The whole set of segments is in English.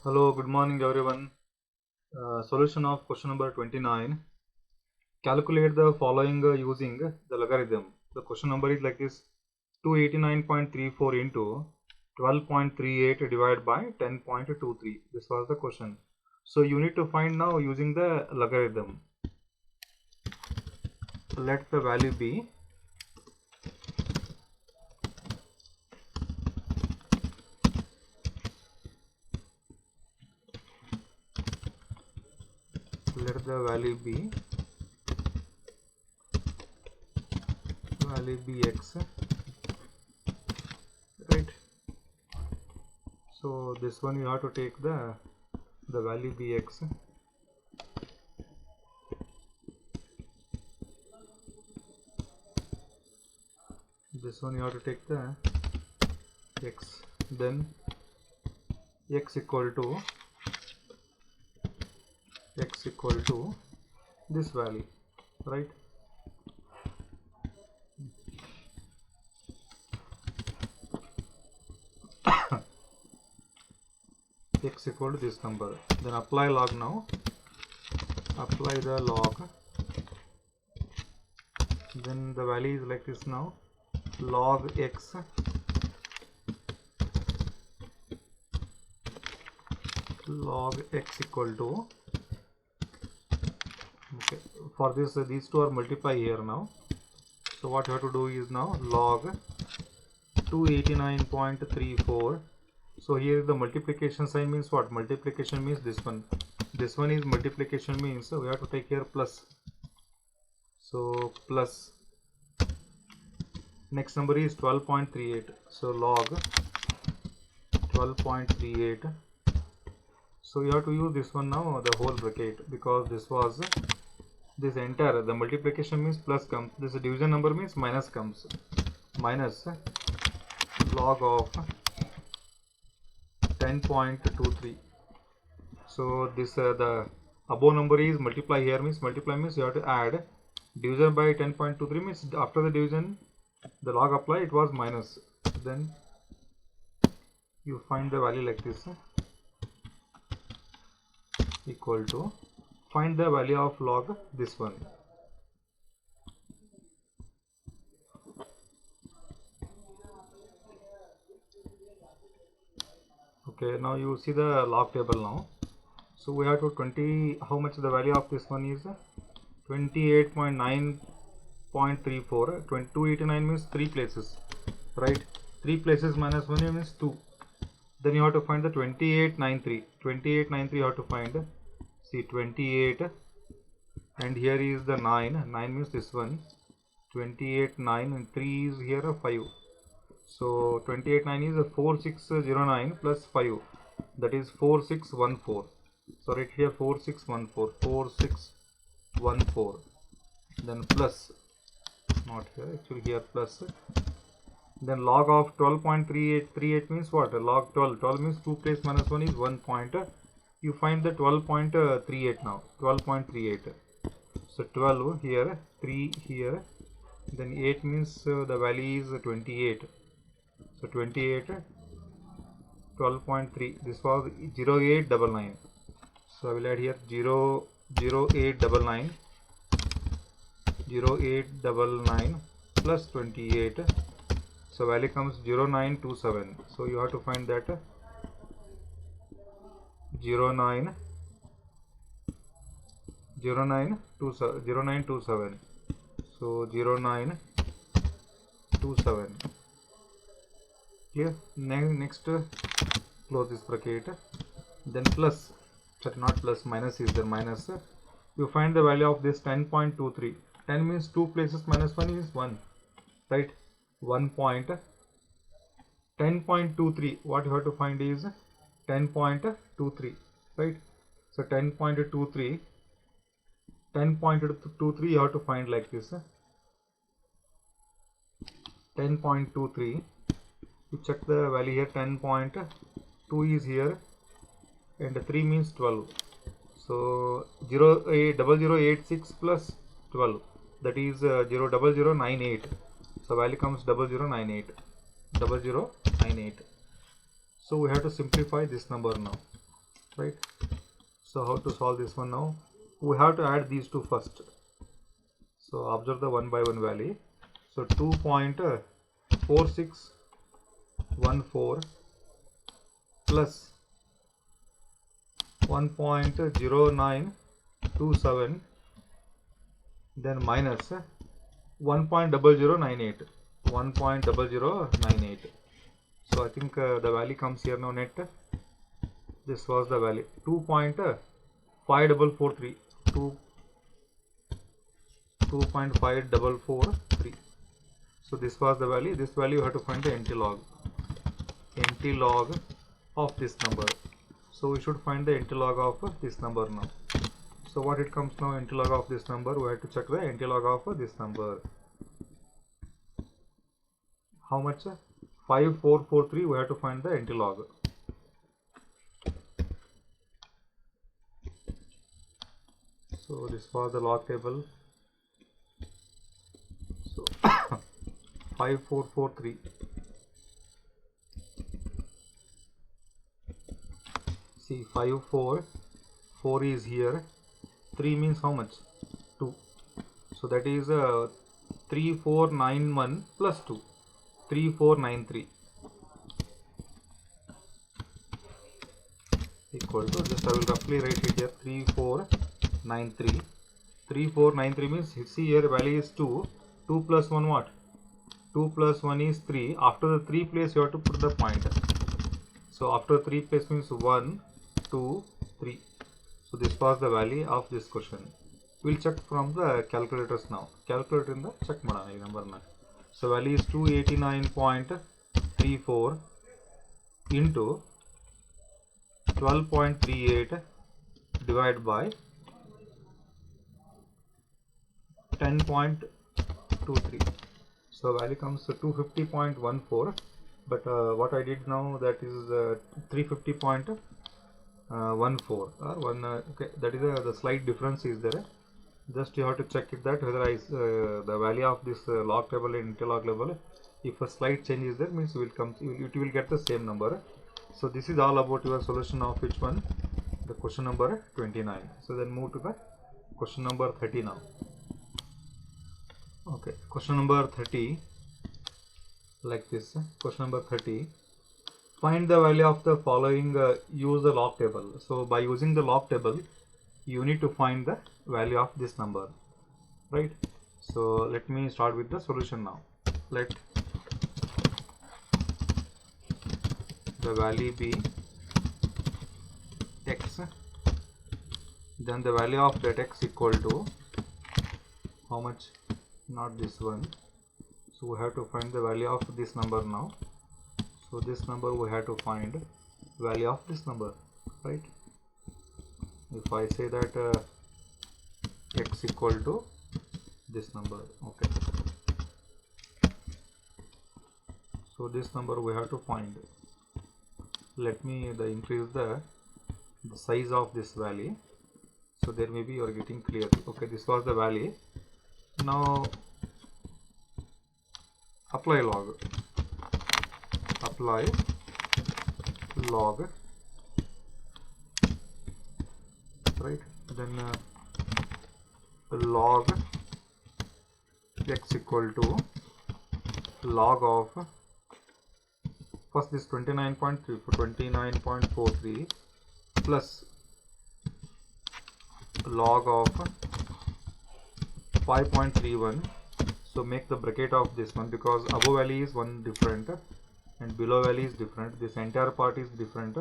Hello, good morning everyone. Solution of question number 29. Calculate the following using the logarithm. The question number is like this: 289.34 into 12.38 divided by 10.23. This was the question. So you need to find now using the logarithm. Let the value be x, right? So this one you have to take the value be x. This one you have to take the x, then x equal to this value, right? X equal to this number. Then apply log now. Apply the log. Then the value is like this now. Log x equal to, okay, for this these two are multiply here now. So what you have to do is now log 289.34. so here is the multiplication sign, means what? Multiplication means this one is multiplication, means so we have to take here plus. So plus, next number is 12.38. so log 12.38. so you have to use this one now, the whole bracket, because this was this entire, the multiplication means plus comes, this division number means minus comes, minus log of 10.23. so this the above number is multiply, here means multiply means you have to add division by 10.23, means after the division the log apply, it was minus, then you find the value like this, equal to, find the value of log this one. Okay, now you see the log table now. So we have to 20, how much the value of this one is 28.9.34. 289 means 3 places, right? 3 places minus 1 means 2. Then you have to find the 2893. 2893 you have to find. See 28, and here is the 9. 9 means this one. 28 9 and 3 is here 5. So 28 9 is 4609 plus 5, that is 4614. So right here 4614. Then plus, not here, actually here plus. Then log of 12.38 means what? Log 12 means 2 place minus 1 is 1 point. You find the 12.38 now. 12.38. So 12 here, 3 here, then 8 means the value is 28. So 28, 12.3. This was 0899. So I will add here 0899 plus 28. So value comes 0927. So you have to find that 0927. So 0927. Clear? Next close this bracket. Then plus, sorry, not plus, minus is there, minus. You find the value of this 10.23. 10 means 2 places minus 1 is 1, right? 1 point. 10.23, what you have to find is 10.23, right? So 10.23 you have to find like this. 10.23, you check the value here. 10.2 is here and 3 means 12. So 0086 plus 12, that is 00098. So value comes 0098. So we have to simplify this number now. right? So how to solve this one now? We have to add these two first. So observe the one by one value. So 2.4614 plus 1.0927, then minus 1.0098. 1.0098. So I think the value comes here now net. This was the value 2.5443. 2.5443. So this was the value. This value you have to find the NT log of this number. So we should find the NT log of this number now. So what it comes now, NT log of this number, we have to check the NT log of this number. How much? 5443. We have to find the NT log. So this was the log table. So 5443. See, 4 is here. 3 means how much? 2. So that is 3491 plus 2. 3493 equal to, just I will roughly write it here, 3493. 3493 means, see here value is 2. 2 plus 1 what? 2 plus 1 is 3. After the 3 place you have to put the point. So after 3 place means 1, 2, 3. So this was the value of this question. We'll check from the calculators now. Calculator in the check madana number na. So value is 289.34 into 12.38 divided by 10.23. So value comes to 250.14. But what I did now, that is 350.14 or 1. Okay, that is the slight difference is there. Just you have to check it that whether the value of this log table and interlog level, if a slight change is there, means it will get the same number. So this is all about your solution of which one? The question number 29. So then move to the question number 30 now. Okay, question number 30, like this. Question number 30. Find the value of the following, use the log table. So by using the log table, you need to find the value of this number, right? So let me start with the solution now. Let the value be x, then the value of that x equal to how much? Not this one. So we have to find the value of this number now. So this number we have to find value of this number, right? If I say that x equal to this number, okay. So this number we have to find. Let me increase the size of this value, so there maybe you are getting clear. Okay, this was the value. Now apply log. Apply log, right? Then log x equal to log of, first this 29.43 plus log of 5.31. So make the bracket of this one, because above value is one different and below value is different. This entire part is different.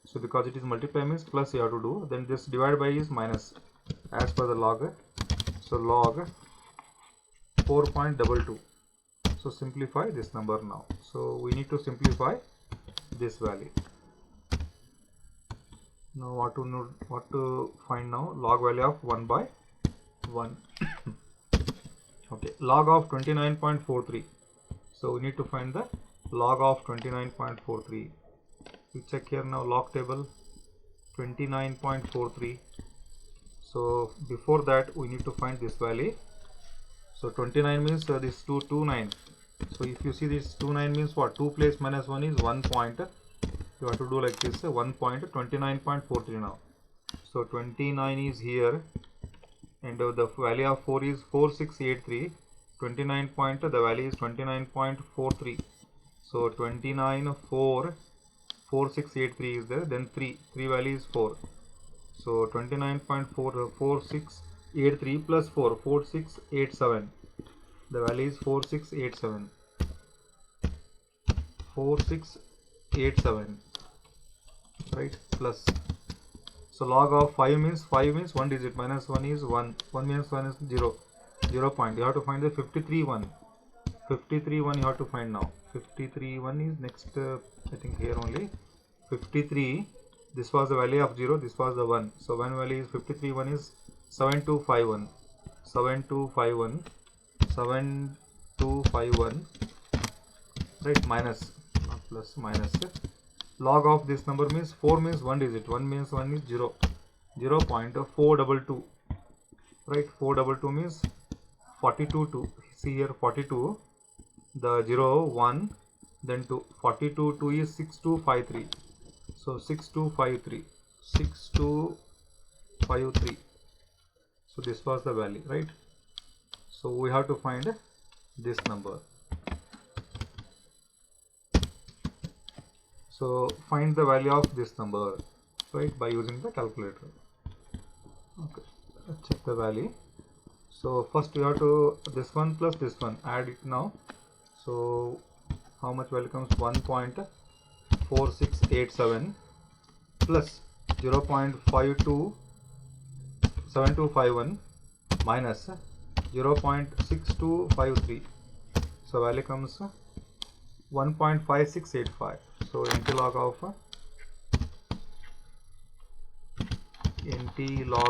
So because it is multiply means plus you have to do, then this divide by is minus as per the log. So log 4.22. So simplify this number now. So we need to simplify this value. Now what to find now? Log value of 1 by 1. Okay, log of 29.43. So we need to find the log of 29.43. We check here now, log table 29.43. So before that we need to find this value. So 29 means this 229. So if you see this 29 means what? 2 place minus 1 is 1.29. you have to do like this, 1.29.43 now. So 29 is here, and the value of 4 is 4683. 29 point, the value is 29.43. So 29 4 4683 is there, then 3 value is 4. So 29.4683 plus 4, 4687. The value is 4687. 4687, right? Plus, so log of 5 means one digit, minus 1 is 1, 1 minus 1 is 0, 0 point. You have to find the 53.1. 53.1 you have to find now. 53.1 is next, I think here only. 53, this was the value of 0, this was the 1. So 1 value is 53.1 is 7251. 7251. 7251, right? Minus, not plus, minus. Log of this number means 4 means one digit, 1 means 1 is 0, 0.422, right? 422 means 42 2. See here 42, the 0 1, then 2. 42 2 is 6253. So 6253, 6253. So this was the value, right? So we have to find this number. So find the value of this number, right, by using the calculator. Okay, let's check the value. So first you have to, this one plus this one, add it now. So how much value comes? 1.4687 plus 0.527251 minus 0.6253. So value comes 1.5685. So NT log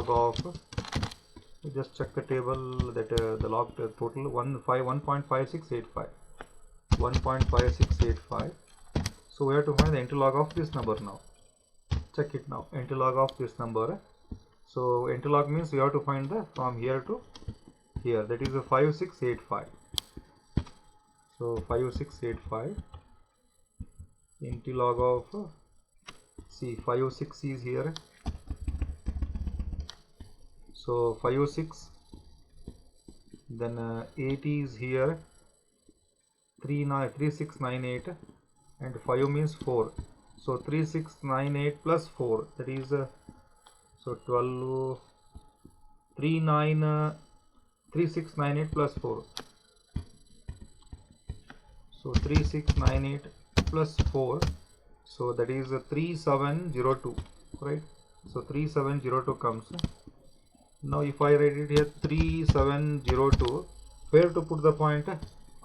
of just check the table that the log total 1.5685. 1.5685. So we have to find the NT log of this number now. Check it now. NT log of this number. So NT log means you have to find the from here to here, that is a 5685. So 5685 NT log of, see 56 is here. So 56, then 80 is here, 3698, and 5 means 4. So 3698 plus 4, that is so 12, 3698 plus 4. So 3698 plus 4, so that is 3702, right? So 3702 comes. Now if I write it here 3702, where to put the point?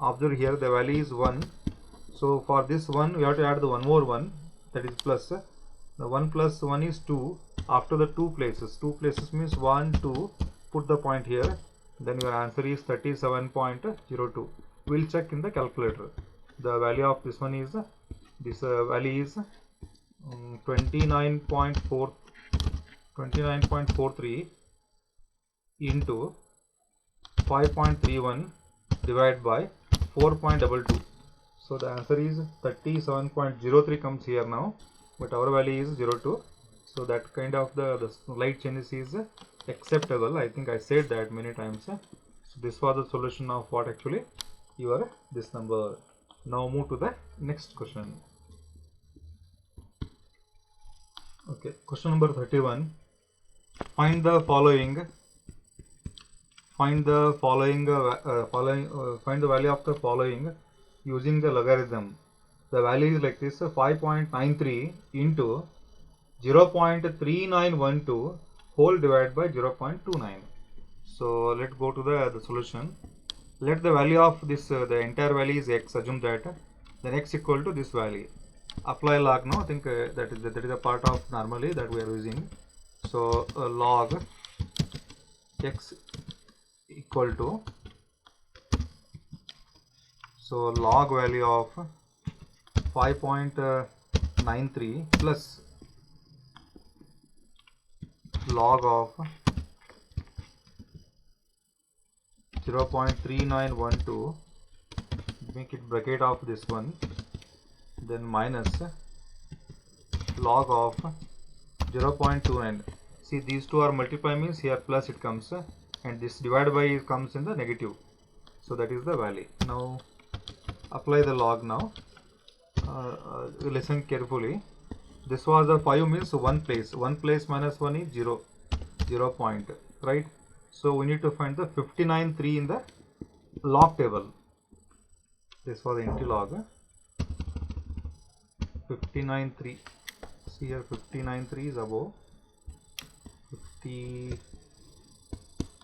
Observe here the value is 1. So for this one we have to add the one more one, that is plus. The 1 plus 1 is 2. After the 2 places means 1 2, put the point here, then your answer is 37.02. We'll check in the calculator. The value of this one is this value is 29.43 into 5.31 divided by 4.22. So the answer is 37.03 comes here now, but our value is 02. So that kind of the slight changes is acceptable. I think I said that many times. So this was the solution of what actually your this number. Now move to the next question. Okay, question number 31. Find the value of the following using the logarithm. The value is like this: 5.93 into 0.3912 whole divided by 0.29. So let's go to the solution. Let the value of this the entire value is x. Assume that then x equal to this value. Apply log now. I think that is a part of normally that we are using. So log x equal to, so log value of 5.93 plus log of 0.3912, make it bracket of this one, then minus log of 0.29. See, these two are multiply means here plus it comes, and this divided by comes in the negative. So that is the value. Now apply the log now. Listen carefully. This was the 5 means one place. One place minus 1 is 0. 0 point, right? So we need to find the 59.3 in the log table. This was empty log. 59.3. See here, 59.3 is above. 50.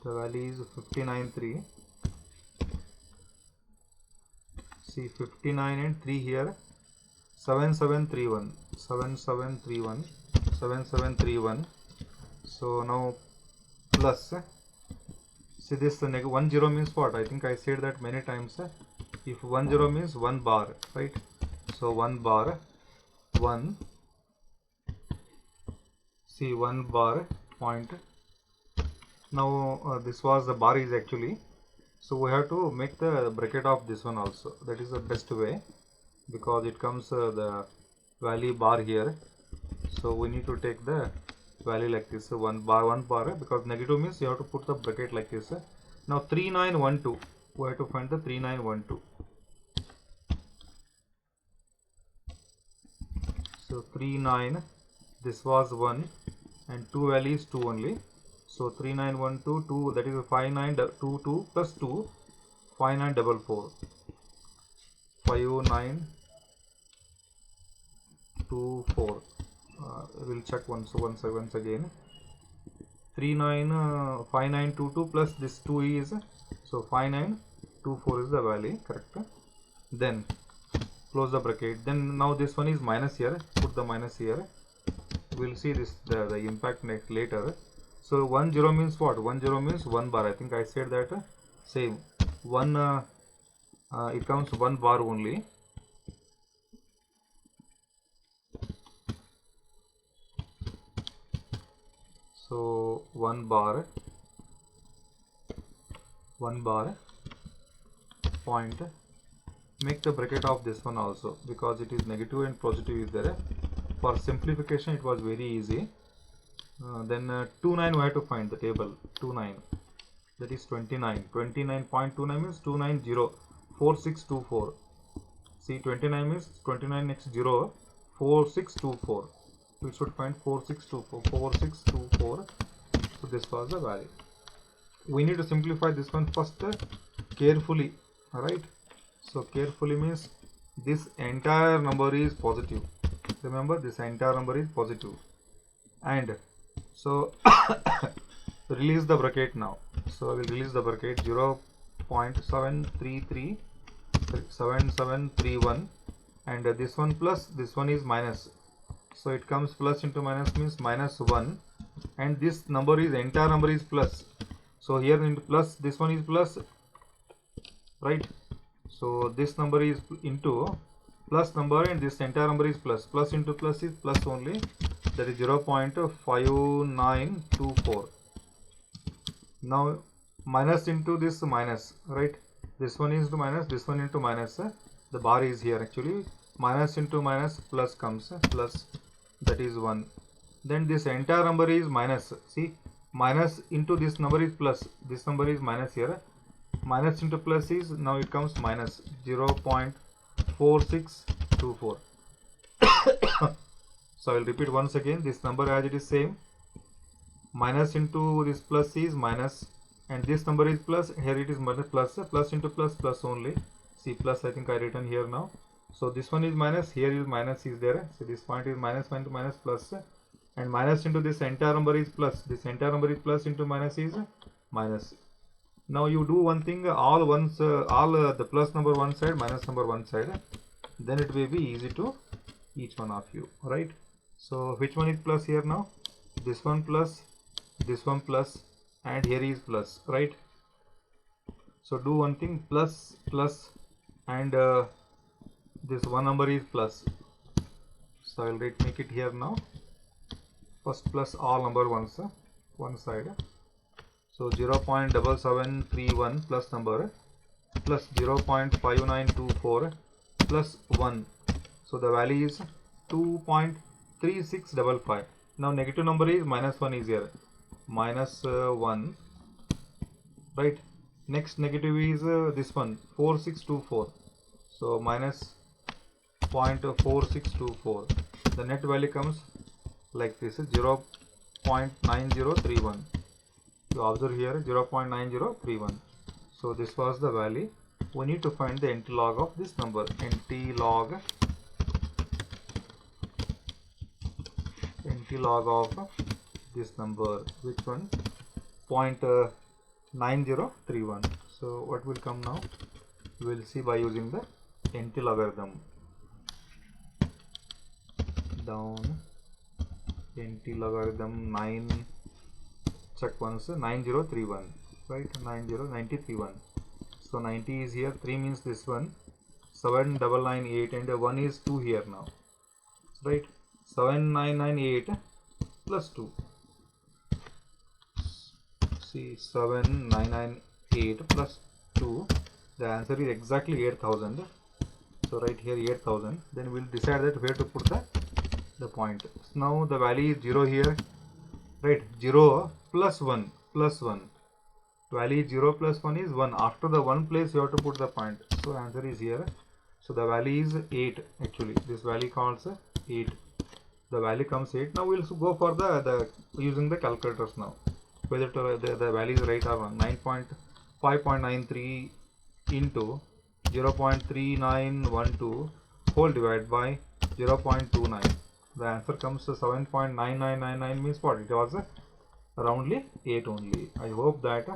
The value is 59.3. See 59 and 3 here. 7731. 7731. 7731. So now plus. See this 1 0 means what? I think I said that many times. If 1 0 means 1 bar, right? So 1 bar, 1. See 1 bar point. Now this was the bar is actually. So we have to make the bracket of this one also. That is the best way, because it comes the value bar here. So we need to take the value like this, 1 bar, because negative means you have to put the bracket like this. Now 3912, we have to find the 3912. So 39, this was 1 and 2 value is 2 only. So 3912, 2, that is 5922 plus 2, 5944. 5924. We'll check once again. 5922 plus this 2 is, so 5924 is the value, correct? Then close the bracket. Then now this one is minus here, put the minus here. We'll see this the impact next later. So 1 0 means what? 1 0 means 1 bar. I think I said that same. 1 it comes 1 bar only. So 1 bar point. Make the bracket of this one also, because it is negative and positive is there. For simplification it was very easy. Then 29 we have to find the table. 29, that is 29. 29.29 means 2904624. See 29 means 29 next 0, 4624. We should find 4624. So this was the value. We need to simplify this one first carefully, right? So carefully means this entire number is positive. Remember, this entire number is positive. And so release the bracket now. So I will release the bracket. 0.7337731, and this one plus, this one is minus. So it comes plus into minus means minus 1, and this number is, entire number is plus. So here into plus, this one is plus, right? So this number is into plus number, and this entire number is plus. Plus into plus is plus only. That is 0.5924. Now minus into this minus, right? This one is to minus, this one into minus. The bar is here actually. Minus into minus, plus comes, plus, that is 1. Then this entire number is minus. See, minus into this number is plus. This number is minus here. Minus into plus is, now it comes minus 0.4624. So I will repeat once again. This number as it is same. Minus into this plus is minus, and this number is plus. Here it is minus, plus. Plus into plus, plus only. See, plus I think I written here now. So this one is minus. Here is minus is there. So this point is minus, minus, minus, plus, and minus into this entire number is plus. This entire number is plus into minus is minus. Now you do one thing. All the plus number one side, minus number one side. Then it will be easy to each one of you, right? So which one is plus here now? This one plus, and here is plus, right? So do one thing, plus, and this one number is plus. So I will make it here now. First plus all number ones, one side. So 0.7731 plus number, plus 0.5924 plus 1. So the value is 2. 3655. Now negative number is minus 1 is here, minus 1, right? Next negative is this one, 4624, so minus 0.4624. The net value comes like this, 0.9031. You observe here 0.9031. So this was the value. We need to find the NT log of this number. NT log of this number, which one? 0.9031. So what will come now? We will see by using the NT logarithm. Down NT logarithm 9, check once, 9031, right? 9031. So 90 is here, 3 means this one, 7998, and 1 is 2 here now, right? 7998 plus 2. See, 7998 plus 2, the answer is exactly 8000. So right here 8000. Then we'll decide that where to put the point. So now the value is 0 here, right? 0 plus 1 plus 1. Value is 0 plus 1 is 1. After the 1 place you have to put the point. So answer is here. So the value is 8 actually. This value calls 8. The value comes 8. Now we'll go for the using the calculators now. Whether the value is right or wrong. 5.93 into 0.3912 whole divided by 0.29. The answer comes to 7.9999 means what? It was roundly 8 only. I hope that.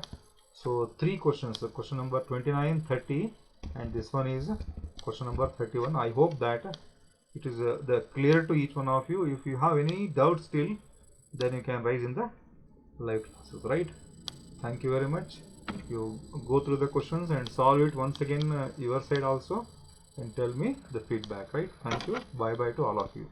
So 3 questions. Question number 29, 30, and this one is question number 31. I hope that it is clear to each one of you. If you have any doubts still, then you can raise in the live classes, right? Thank you very much. You go through the questions and solve it once again your side also, and tell me the feedback, right? Thank you. Bye bye to all of you.